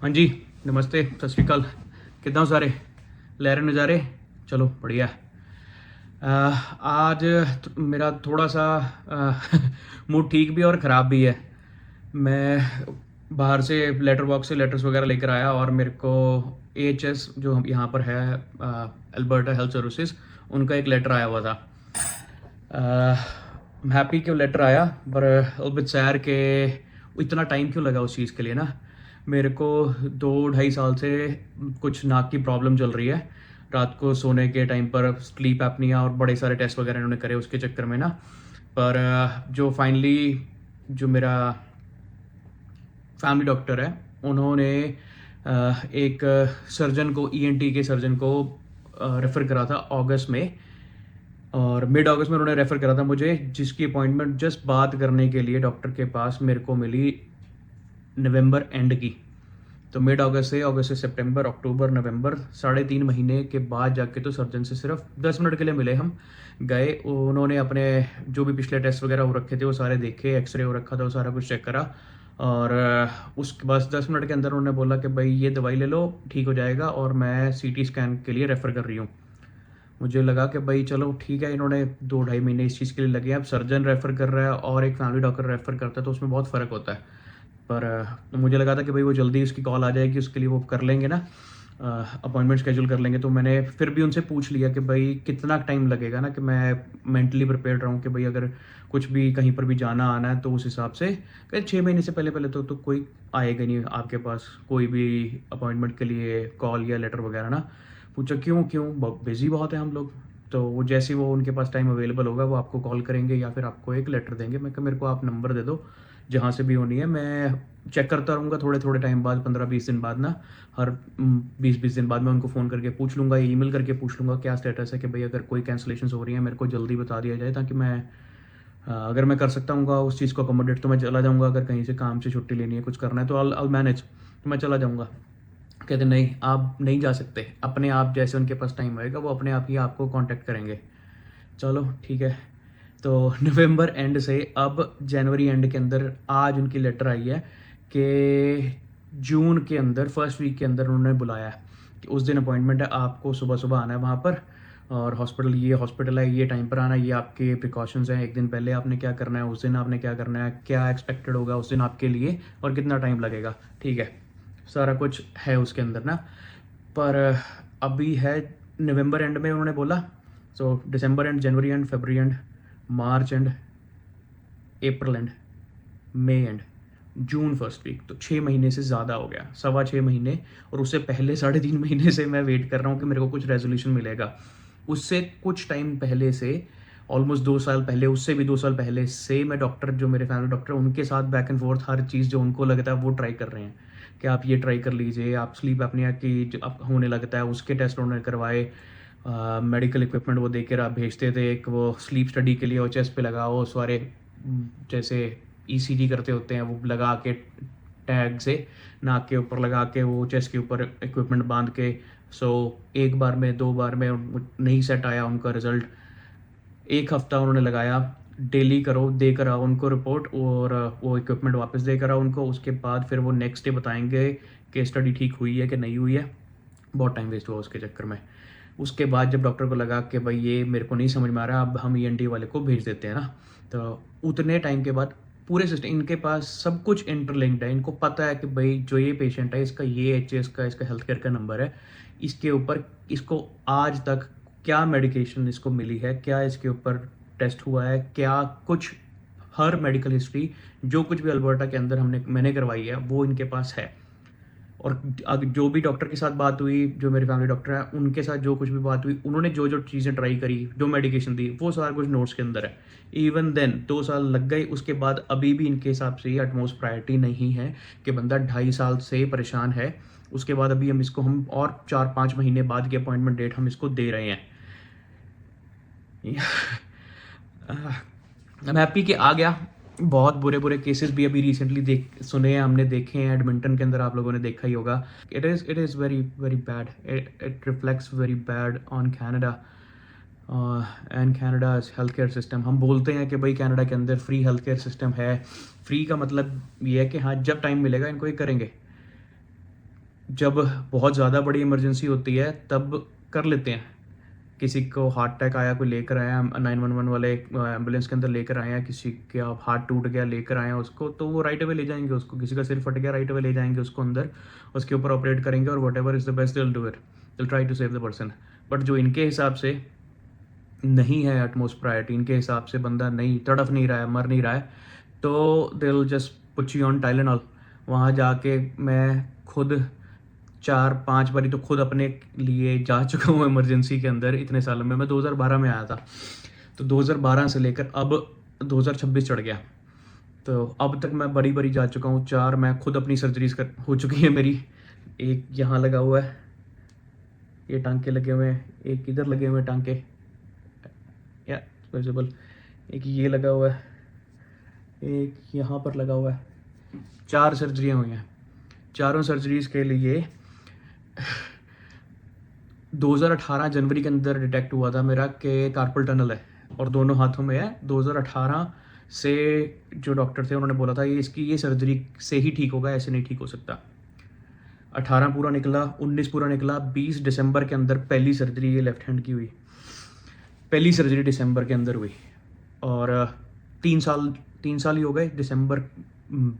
हाँ जी, नमस्ते, सत श्री अकाल। किद्दां हो सारे? लै रहे नज़ारे? चलो बढ़िया है। आज मेरा थोड़ा सा मूड ठीक भी है और ख़राब भी है। मैं बाहर से लेटर बॉक्स से लेटर्स वगैरह लेकर आया और मेरे को एएचएस जो हम यहाँ पर है, अल्बर्टा हेल्थ सर्विसेज, उनका एक लेटर आया हुआ था। हैप्पी कि वो लेटर आया, पर बिट सैड के इतना टाइम क्यों लगा उस चीज़ के लिए ना। मेरे को 2 ढाई साल से कुछ नाक की प्रॉब्लम चल रही है। रात को सोने के टाइम पर स्लीप एपनिया और बड़े सारे टेस्ट वगैरह इन्होंने करे उसके चक्कर में ना। पर जो फाइनली जो मेरा फैमिली डॉक्टर है, उन्होंने एक सर्जन को, ईएनटी के सर्जन को रेफ़र करा था अगस्त में, और मिड अगस्त में उन्होंने रेफ़र करा था मुझे, जिसकी अपॉइंटमेंट जस्ट बात करने के लिए डॉक्टर के पास मेरे को मिली नवंबर एंड की। तो मिड अगस्त से सितंबर, अक्टूबर, नवंबर, 3.5 महीने के बाद जाके तो सर्जन से सिर्फ 10 मिनट के लिए मिले हम। गए, उन्होंने अपने जो भी पिछले टेस्ट वगैरह हो रखे थे वो सारे देखे, एक्सरे हो रखा था वो सारा कुछ चेक करा, और उसके बस 10 मिनट के अंदर उन्होंने बोला कि भाई ये दवाई ले लो, ठीक हो जाएगा, और मैं सीटी स्कैन के लिए रेफ़र कर रही हूँ। मुझे लगा कि भाई चलो ठीक है, इन्होंने 2 ढाई महीने इस चीज़ के लिए लगे हैं। अब सर्जन रेफ़र कर रहा है और एक फैमिली डॉक्टर रेफ़र करता है तो उसमें बहुत फ़र्क होता है। पर मुझे लगा था कि भाई वो जल्दी उसकी कॉल आ जाएगी, उसके लिए वो कर लेंगे ना, अपॉइंटमेंट शेड्यूल कर लेंगे। तो मैंने फिर भी उनसे पूछ लिया कि भाई कितना टाइम लगेगा ना, कि मैं मेंटली प्रिपेयर्ड रहूँ कि भाई अगर कुछ भी कहीं पर भी जाना आना है तो उस हिसाब से। कहीं 6 महीने से पहले पहले तो कोई आएगा नहीं आपके पास कोई भी अपॉइंटमेंट के लिए कॉल या लेटर वगैरह ना। पूछा क्यों क्यों, बिजी बहुत है हम लोग। तो वो जैसे ही वो उनके पास टाइम अवेलेबल होगा वो आपको कॉल करेंगे या फिर आपको एक लेटर देंगे। मैं कहा मेरे को आप नंबर दे दो जहाँ से भी होनी है, मैं चेक करता रहूँगा थोड़े थोड़े टाइम बाद, 15-20 दिन बाद ना, हर 20-20 दिन बाद मैं उनको फ़ोन करके पूछ लूँगा, ईमेल करके पूछ लूँगा क्या स्टेटस है, कि भाई अगर कोई कैंसलेशंस हो रही हैं मेरे को जल्दी बता दिया जाए, ताकि मैं अगर मैं कर सकता हूँ उस चीज़ को अकोमोडेट तो मैं चला जाऊँगा। अगर कहीं से काम से छुट्टी लेनी है, कुछ करना है तो आई मैनेज, तो मैं चला जाऊँगा। कहते नहीं, आप नहीं जा सकते, अपने आप जैसे उनके पास टाइम आएगा वो अपने आप ही आपको कांटेक्ट करेंगे। चलो ठीक है। तो नवंबर एंड से अब जनवरी एंड के अंदर आज उनकी लेटर आई है कि जून के अंदर फर्स्ट वीक के अंदर उन्होंने बुलाया है कि उस दिन अपॉइंटमेंट है, आपको सुबह सुबह आना है वहाँ पर, और हॉस्पिटल है, ये टाइम पर आना है, ये आपके प्रिकॉशंस हैं, एक दिन पहले आपने क्या करना है, उस दिन आपने क्या करना है, क्या एक्सपेक्टेड होगा उस दिन आपके लिए, और कितना टाइम लगेगा। ठीक है, सारा कुछ है उसके अंदर ना। पर अभी है नवंबर एंड में उन्होंने बोला, सो दिसंबर एंड, जनवरी एंड, फरवरी एंड, मार्च एंड, अप्रैल एंड, मई एंड, जून फर्स्ट वीक, तो 6 महीने से ज़्यादा हो गया, 6.25 महीने। और उससे पहले 3.5 महीने से मैं वेट कर रहा हूँ कि मेरे को कुछ रेजोल्यूशन मिलेगा। उससे कुछ टाइम पहले से, ऑलमोस्ट 2 साल पहले, उससे भी 2 साल पहले से मैं डॉक्टर, जो मेरे फैमिली डॉक्टर हैं उनके साथ बैक एंड फोर्थ हर चीज़ जो उनको लगता है वो ट्राई कर रहे हैं कि आप ये ट्राई कर लीजिए, आप स्लीप अपने की जो आप होने लगता है उसके टेस्ट उन्होंने करवाए, मेडिकल इक्विपमेंट वो दे कर आप भेजते थे, एक वो स्लीप स्टडी के लिए वो चेस्ट पे लगाओ सारे, जैसे ईसीजी करते होते हैं वो लगा के, टैग से नाक के ऊपर लगा के, वो चेस्ट के ऊपर इक्विपमेंट बांध के। सो एक बार में, 2 बार में नहीं सेट आया उनका रिजल्ट, 1 हफ्ता उन्होंने लगाया, डेली करो, देकर आओ उनको रिपोर्ट, और वो इक्विपमेंट वापस देकर आओ उनको, उसके बाद फिर वो नेक्स्ट डे बताएंगे कि स्टडी ठीक हुई है कि नहीं हुई है। बहुत टाइम वेस्ट हुआ उसके चक्कर में। उसके बाद जब डॉक्टर को लगा कि भाई ये मेरे को नहीं समझ में आ रहा, अब हम ईएनटी वाले को भेज देते हैं ना, तो उतने टाइम के बाद पूरे सिस्टम, इनके पास सब कुछ इंटरलिंक्ड है, इनको पता है कि भाई जो ये पेशेंट है इसका ये एचएस का, इसका हेल्थ केयर का नंबर है, इसके ऊपर इसको आज तक क्या मेडिकेशन इसको मिली है, क्या इसके ऊपर टेस्ट हुआ है, क्या कुछ, हर मेडिकल हिस्ट्री जो कुछ भी अल्बर्टा के अंदर मैंने करवाई है वो इनके पास है। और जो भी डॉक्टर के साथ बात हुई, जो मेरे फैमिली डॉक्टर हैं उनके साथ जो कुछ भी बात हुई, उन्होंने जो जो चीज़ें ट्राई करी, जो मेडिकेशन दी, वो सारा कुछ नोट्स के अंदर है। इवन देन 2 साल लग गए, उसके बाद अभी भी इनके हिसाब से ये अटमोस्ट प्रायोरिटी नहीं है कि बंदा 2.5 साल से परेशान है, उसके बाद अभी हम और 4-5 महीने बाद की अपॉइंटमेंट डेट हम इसको दे रहे हैं। आई एम हैप्पी कि आ गया। बहुत बुरे बुरे केसेस भी अभी रिसेंटली देख सुने हैं, हमने देखे हैं, एडमिंटन के अंदर आप लोगों ने देखा ही होगा। It is very very bad, it reflects very bad on Canada and Canada's health care system. हम बोलते हैं कि भाई कनाडा के अंदर फ्री हेल्थ केयर सिस्टम है, फ्री का मतलब ये है कि हाँ जब टाइम मिलेगा इनको ये करेंगे। जब बहुत ज़्यादा बड़ी इमरजेंसी होती है तब कर लेते हैं। किसी को हार्ट अटैक आया, कोई लेकर आया 911 वाले एम्बुलेंस के अंदर लेकर आए हैं, किसी का हार्ट टूट गया लेकर आए हैं उसको, तो वो राइट अवे ले जाएंगे उसको। किसी का सिर फट गया राइट अवे ले जाएंगे उसको अंदर, उसके ऊपर ऑपरेट करेंगे और whatever is the best they'll do it, they'll try to save the person. But जो इनके हिसाब से नहीं है एटमोस्ट प्रायोरिटी, इनके हिसाब से बंदा नहीं तड़फ नहीं रहा है, मर नहीं रहा है, तो they will just put you on Tylenol. वहाँ जाके मैं खुद 4-5 बारी तो खुद अपने लिए जा चुका हूँ इमरजेंसी के अंदर इतने सालों में। मैं 2012 में आया था, तो 2012 से लेकर अब 2026 चढ़ गया, तो अब तक मैं बड़ी बड़ी जा चुका हूँ। 4 मैं खुद अपनी सर्जरीज कर हो चुकी है मेरी। एक यहाँ लगा हुआ है, ये टांके लगे हुए हैं, एक इधर लगे हुए हैं टांके, या विजिबल, एक ये लगा हुआ है, एक यहाँ पर लगा हुआ है। 4 सर्जरियाँ हुई हैं। चारों सर्जरीज के लिए 2018 जनवरी के अंदर डिटेक्ट हुआ था मेरा कि कार्पल टनल है और दोनों हाथों में है। 2018 से जो डॉक्टर थे उन्होंने बोला था ये इसकी ये सर्जरी से ही ठीक होगा, ऐसे नहीं ठीक हो सकता। 18 पूरा निकला, 19 पूरा निकला, 20 दिसंबर के अंदर पहली सर्जरी ये लेफ्ट हैंड की हुई। पहली सर्जरी दिसंबर के अंदर हुई और 3 साल ही हो गए। दिसंबर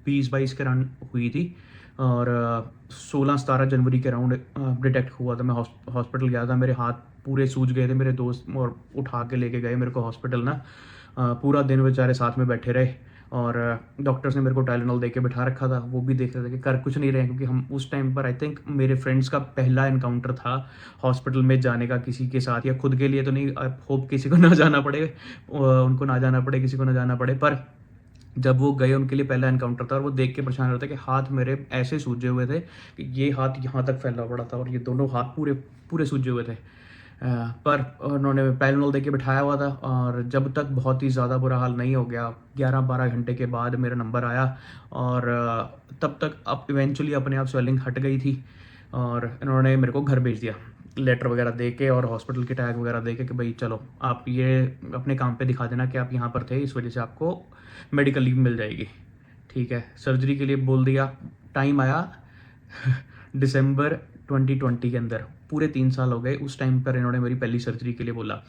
20-22 के राउंड हुई थी और 16-17 जनवरी के राउंड डिटेक्ट हुआ था। मैं हॉस्पिटल गया था, मेरे हाथ पूरे सूज गए थे, मेरे दोस्त और उठा के लेके गए मेरे को हॉस्पिटल ना। पूरा दिन बेचारे साथ में बैठे रहे और डॉक्टर्स ने मेरे को टाइलेनॉल दे के बिठा रखा था। वो भी देख रहे थे कि कर कुछ नहीं रहे, क्योंकि हम उस टाइम पर आई थिंक मेरे फ्रेंड्स का पहला इनकाउंटर था हॉस्पिटल में जाने का किसी के साथ, या खुद के लिए तो नहीं, होप किसी को ना जाना पड़े, उनको ना जाना पड़े, किसी को ना जाना पड़े। पर जब वो गए उनके लिए पहला इनकाउंटर था और वो देख के परेशान हो रहे थे कि हाथ मेरे ऐसे सूजे हुए थे कि ये हाथ यहाँ तक फैला पड़ा था और ये दोनों हाथ पूरे पूरे सूजे हुए थे। पर उन्होंने टाइलेनॉल दे के बिठाया हुआ था और जब तक बहुत ही ज़्यादा बुरा हाल नहीं हो गया, 11-12 घंटे के बाद मेरा नंबर आया और तब तक अब इवेंचुअली अपने आप स्वेलिंग हट गई थी और इन्होंने मेरे को घर भेज दिया लेटर वगैरह दे के और हॉस्पिटल के टैग वगैरह दे के कि भाई चलो आप ये अपने काम पे दिखा देना कि आप यहाँ पर थे, इस वजह से आपको मेडिकल लीव मिल जाएगी। ठीक है, सर्जरी के लिए बोल दिया। टाइम आया दिसंबर 2020 के अंदर, पूरे 3 साल हो गए। उस टाइम पर इन्होंने मेरी पहली सर्जरी के लिए बोला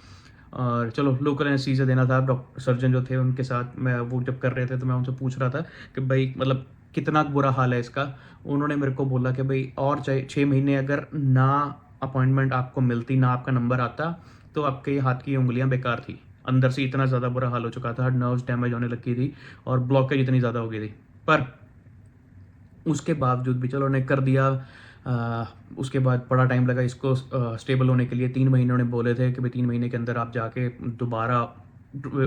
और चलो लोकल एनेस्थीसिया देना था। डॉक्टर सर्जन जो थे उनके साथ मैं वो जब कर रहे थे तो मैं उनसे पूछ रहा था कि भाई मतलब कितना बुरा हाल है इसका। उन्होंने मेरे को बोला कि भाई और चाहे 6 महीने अगर ना अपॉइंटमेंट आपको मिलती, ना आपका नंबर आता, तो आपके हाथ की उंगलियां बेकार थी। अंदर से इतना ज़्यादा बुरा हाल हो चुका था, नर्व्स डैमेज होने लगी थी और ब्लॉकेज इतनी ज़्यादा हो गई थी। पर उसके बावजूद भी चलो उन्हें कर दिया। उसके बाद बड़ा टाइम लगा इसको स्टेबल होने के लिए। 3 महीने उन्होंने बोले थे कि भाई 3 महीने के अंदर आप जाके दोबारा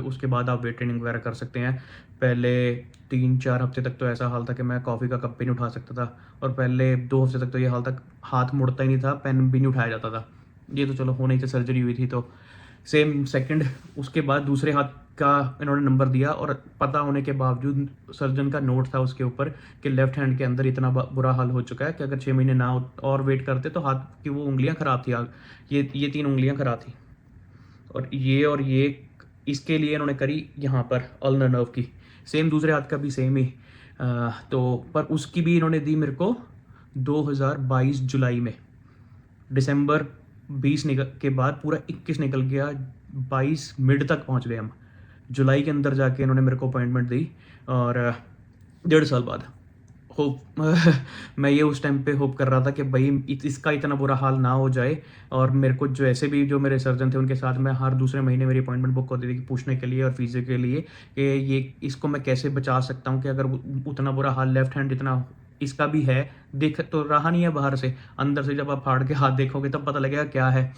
उसके बाद आप वेट ट्रेनिंग वगैरह कर सकते हैं। पहले 3-4 हफ्ते तक तो ऐसा हाल था कि मैं कॉफ़ी का कप भी नहीं उठा सकता था और पहले 2 हफ्ते तक तो ये हाल तक हाथ मुड़ता ही नहीं था, पेन भी नहीं उठाया जाता था। ये तो चलो होने से सर्जरी हुई थी तो सेम सेकंड। उसके बाद दूसरे हाथ का इन्होंने नंबर दिया और पता होने के बावजूद सर्जन का नोट था उसके ऊपर कि लेफ्ट हैंड के अंदर इतना बुरा हाल हो चुका है कि अगर 6 महीने ना और वेट करते तो हाथ की वो उंगलियां ख़राब थी। ये 3 उंगलियां ख़राब थी और ये इसके लिए इन्होंने करी यहाँ पर अल्नर नर्व की। सेम दूसरे हाथ का भी सेम ही। तो पर उसकी भी इन्होंने दी मेरे को 2022 जुलाई में। दिसंबर 20 निकल के बाद पूरा 21 निकल गया, 22 मिड तक पहुंच गए हम। जुलाई के अंदर जाके इन्होंने मेरे को अपॉइंटमेंट दी और 1.5 साल बाद होप मैं ये उस टाइम पे होप कर रहा था कि भाई इसका इतना बुरा हाल ना हो जाए। और मेरे को जो ऐसे भी जो मेरे सर्जन थे उनके साथ मैं हर दूसरे महीने मेरी अपॉइंटमेंट बुक होती थी कि पूछने के लिए और फिजियो के लिए कि ये इसको मैं कैसे बचा सकता हूँ कि अगर उतना बुरा हाल लेफ्ट हैंड इतना इसका भी है, देख तो रहा नहीं है बाहर से, अंदर से जब आप फाड़ के हाथ देखोगे तब पता लगेगा क्या है।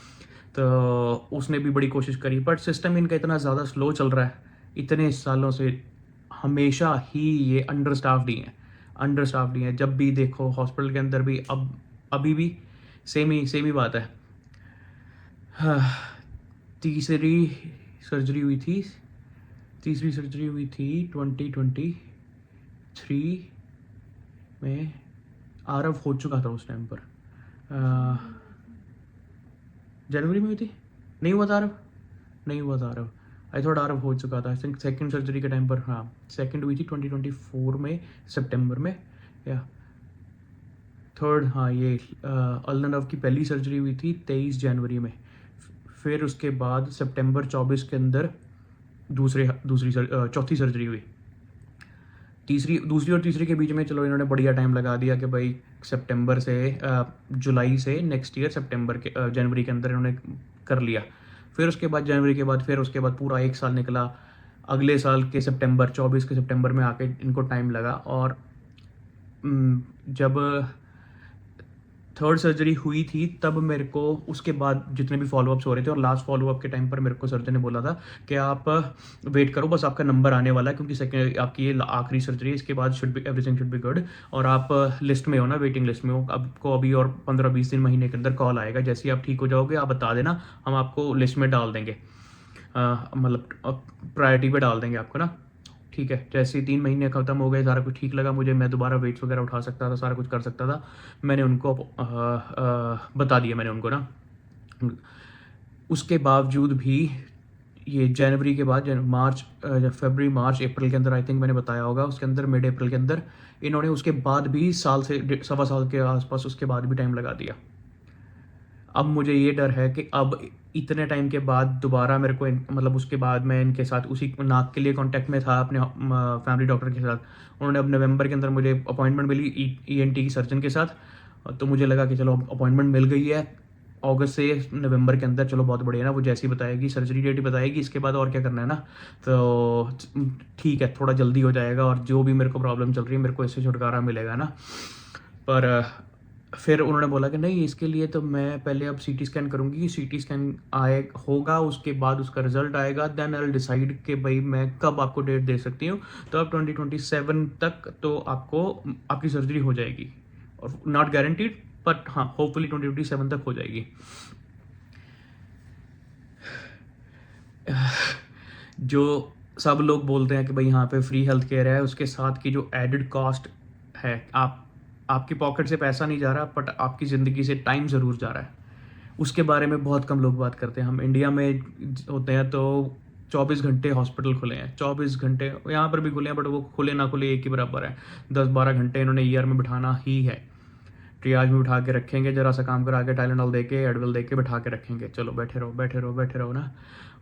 तो उसने भी बड़ी कोशिश करी बट सिस्टम इनका इतना ज़्यादा स्लो चल रहा है इतने सालों से। हमेशा ही ये अंडर स्टाफ्ड ही हैं। जब भी देखो हॉस्पिटल के अंदर भी, अब अभी भी सेम ही बात है। हाँ, तीसरी सर्जरी हुई थी 2023 में। आरव हो चुका था उस टाइम पर। जनवरी में हुई थी, नहीं हुआ था आरव। आई थॉट आरव हो चुका था। आई थिंक सेकंड सर्जरी के टाइम पर, हाँ सेकंड हुई थी 2024 में सितंबर में या। थर्ड, हाँ ये अल्नानव की पहली सर्जरी हुई थी 23 जनवरी में। फिर उसके बाद सितंबर 24 के अंदर चौथी सर्जरी हुई। दूसरी और तीसरी के बीच में चलो इन्होंने बढ़िया टाइम लगा दिया कि भाई सितंबर से जुलाई से नेक्स्ट ईयर जनवरी के अंदर इन्होंने कर लिया। फिर उसके बाद जनवरी के बाद फिर उसके बाद पूरा एक साल निकला। अगले साल के सितंबर 24 के सितंबर में आके इनको टाइम लगा। और जब थर्ड सर्जरी हुई थी तब मेरे को उसके बाद जितने भी फॉलोअप्स हो रहे थे और लास्ट फॉलोअप के टाइम पर मेरे को सर्जन ने बोला था कि आप वेट करो, बस आपका नंबर आने वाला है, क्योंकि सेकेंड आपकी ये आखिरी सर्जरी है, इसके बाद एवरीथिंग शुड बी गुड और आप लिस्ट में हो ना, वेटिंग लिस्ट में हो। आपको अभी और 15-20 दिन महीने के अंदर कॉल आएगा, जैसे ही आप ठीक हो जाओगे आप बता देना, हम आपको लिस्ट में डाल देंगे, मतलब प्रायोरिटी पे डाल देंगे आपको ना। ठीक है, जैसे ही 3 महीने ख़त्म हो गए, सारा कुछ ठीक लगा मुझे, मैं दोबारा वेट्स वगैरह उठा सकता था, सारा कुछ कर सकता था। मैंने उनको बता दिया मैंने उनको ना। उसके बावजूद भी ये जनवरी के बाद फरवरी मार्च अप्रैल के अंदर, आई थिंक मैंने बताया होगा, उसके अंदर मिड अप्रैल के अंदर इन्होंने उसके बाद भी साल से सवा साल के आसपास उसके बाद भी टाइम लगा दिया। अब मुझे ये डर है कि अब इतने टाइम के बाद दोबारा मेरे को मतलब उसके बाद मैं इनके साथ उसी नाक के लिए कांटेक्ट में था अपने फैमिली डॉक्टर के साथ। उन्होंने अब नवंबर के अंदर मुझे अपॉइंटमेंट मिली ईएनटी की सर्जन के साथ, तो मुझे लगा कि चलो अपॉइंटमेंट मिल गई है अगस्त से नवंबर के अंदर, चलो बहुत बढ़िया ना, वो जैसी बताएगी सर्जरी डेट बताएगी, इसके बाद और क्या करना है ना, तो ठीक है थोड़ा जल्दी हो जाएगा और जो भी मेरे को प्रॉब्लम चल रही है मेरे को इससे छुटकारा मिलेगा ना। पर फिर उन्होंने बोला कि नहीं, इसके लिए तो मैं पहले अब सीटी स्कैन करूँगी, सीटी स्कैन आए होगा उसके बाद उसका रिजल्ट आएगा, देन आई विल डिसाइड कि भाई मैं कब आपको डेट दे सकती हूँ। तो अब 2027 तक तो आपको आपकी सर्जरी हो जाएगी, और नॉट गारंटीड बट हाँ होपफुली 2027 तक हो जाएगी। जो सब लोग बोलते हैं कि भाई यहाँ पे फ्री हेल्थ केयर है, उसके साथ की जो एडेड कॉस्ट है, आपकी पॉकेट से पैसा नहीं जा रहा बट आपकी ज़िंदगी से टाइम ज़रूर जा रहा है, उसके बारे में बहुत कम लोग बात करते हैं। हम इंडिया में होते हैं तो 24 घंटे हॉस्पिटल खुले हैं, 24 घंटे यहाँ पर भी खुले हैं, बट वो खुले ना खुले एक ही बराबर है। 10-12 घंटे इन्होंने ईयर में बिठाना ही है, ट्रियाज में बिठा के रखेंगे, जरा सा काम करा के टाइलेनॉल दे के एडविल दे के बिठा के रखेंगे, चलो बैठे रहो बैठे रहो बैठे रहो ना।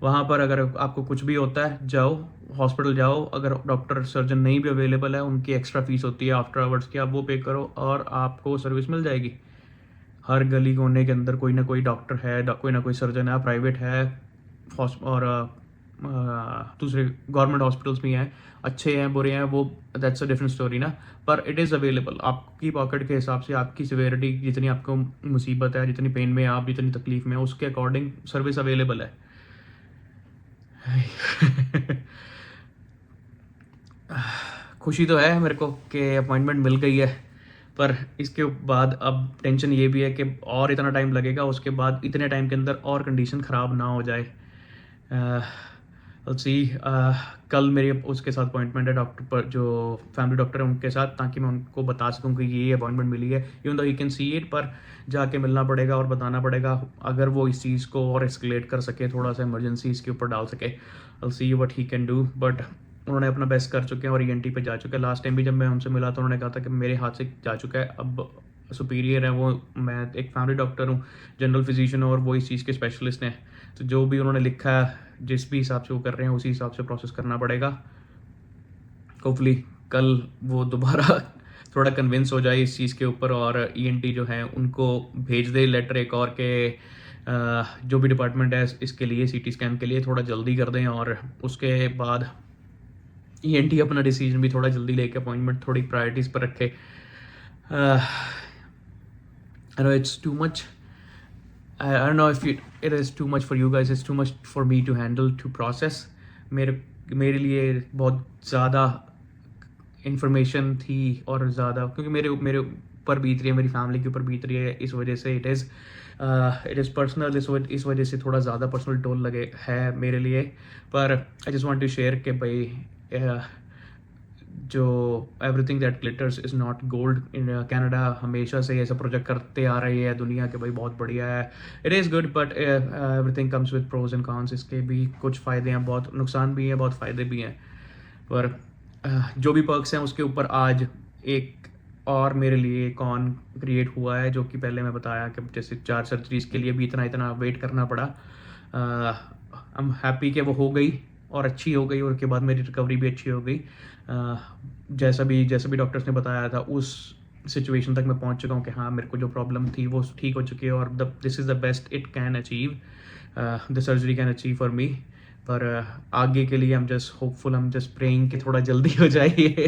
वहाँ पर अगर आपको कुछ भी होता है जाओ हॉस्पिटल जाओ, अगर डॉक्टर सर्जन नहीं भी अवेलेबल है उनकी एक्स्ट्रा फीस होती है आफ्टर आवर्स की, आप वो पे करो और आपको सर्विस मिल जाएगी। हर गली कोने के अंदर कोई ना कोई डॉक्टर है, कोई ना कोई सर्जन है, प्राइवेट है और दूसरे गवर्नमेंट हॉस्पिटल्स भी हैं, अच्छे हैं बुरे हैं, वो दैट्स अ डिफरेंट स्टोरी ना। पर इट इज़ अवेलेबल, आपकी पॉकेट के हिसाब से, आपकी सिवेरिटी जितनी आपको मुसीबत है, जितनी पेन में है आप, जितनी तकलीफ में है, उसके अकॉर्डिंग सर्विस अवेलेबल है। खुशी तो है मेरे को कि अपॉइंटमेंट मिल गई है, पर इसके बाद अब टेंशन ये भी है कि और इतना टाइम लगेगा, उसके बाद इतने टाइम के अंदर और कंडीशन ख़राब ना हो जाए। सी कल मेरी उसके साथ अपॉइंटमेंट है डॉक्टर पर, जो फैमिली डॉक्टर है उनके साथ, ताकि मैं उनको बता सकूं कि ये अपॉइंटमेंट मिली है, even though he can see it, पर जाके मिलना पड़ेगा और बताना पड़ेगा, अगर वो इस चीज़ को और एस्केलेट कर सके, थोड़ा सा इमरजेंसी इसके ऊपर डाल सके, I see what he can do. But उन्होंने अपना बेस्ट कर चुके हैं और ईएनटी पे जा चुके हैं। लास्ट टाइम भी जब मैं उनसे मिला तो उन्होंने कहा था कि मेरे हाथ से जा चुका है, अब सुपीरियर है वो, मैं एक फैमिली डॉक्टर हूँ, जनरल फिजिशियन हूँ और वो इस चीज़ के स्पेशलिस्ट हैं, तो जो भी उन्होंने लिखा है जिस भी हिसाब से वो कर रहे हैं उसी हिसाब से प्रोसेस करना पड़ेगा। होपफुली कल वो दोबारा थोड़ा कन्विंस हो जाए इस चीज़ के ऊपर और ईएनटी जो है उनको भेज दे लेटर एक और के जो भी डिपार्टमेंट है इसके लिए सीटी स्कैन के लिए थोड़ा जल्दी कर दें, और उसके बाद ईएनटी अपना डिसीजन भी थोड़ा जल्दी लेके अपॉइंटमेंट थोड़ी प्रायोरिटीज़ पर रखे। I know it's too much. I don't know if it is too much for you guys. It's too much for me to handle, to process. मेरे लिए बहुत ज़्यादा इंफॉर्मेशन थी और ज़्यादा, क्योंकि मेरे ऊपर बीत रही है, मेरी फैमिली के ऊपर बीत रही है, इस वजह से इट इज़ पर्सनल, इस वजह से थोड़ा ज़्यादा पर्सनल टोल लगे है मेरे लिए। पर I just want to share कि भाई जो everything that glitters is not gold in Canada हमेशा से ऐसा प्रोजेक्ट करते आ रही है दुनिया के, भाई बहुत बढ़िया है, it is good, but everything comes with pros and cons. इसके भी कुछ फ़ायदे हैं, बहुत नुकसान भी हैं, बहुत फ़ायदे भी हैं, पर जो भी पर्क्स हैं उसके ऊपर आज एक और मेरे लिए कौन क्रिएट हुआ है, जो कि पहले मैं बताया कि जैसे 4 सर्जरीज़ के लिए भी इतना वेट करना पड़ा। आई एम हैप्पी कि वो हो गई और अच्छी हो गई, और उसके बाद मेरी रिकवरी भी अच्छी हो गई। जैसा भी डॉक्टर्स ने बताया था, उस सिचुएशन तक मैं पहुंच चुका हूं कि हाँ, मेरे को जो प्रॉब्लम थी वो ठीक हो चुकी है, और this is the best it can achieve, the surgery can achieve for me. पर आगे के लिए I am just hopeful, I am just praying कि थोड़ा जल्दी हो जाए ये।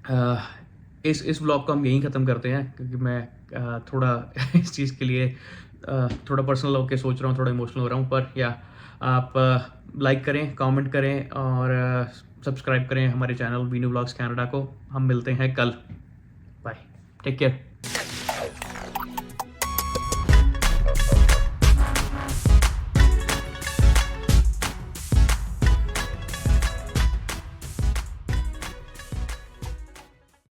अ, इस व्लॉग को हम यहीं ख़त्म करते हैं, क्योंकि मैं थोड़ा इस चीज़ के लिए थोड़ा पर्सनल होके सोच रहा हूँ, थोड़ा इमोशनल हो रहा हूँ। पर या आप लाइक करें, कमेंट करें, और सब्सक्राइब करें हमारे चैनल वीनू व्लॉग्स कनाडा को। हम मिलते हैं कल। Bye, take care.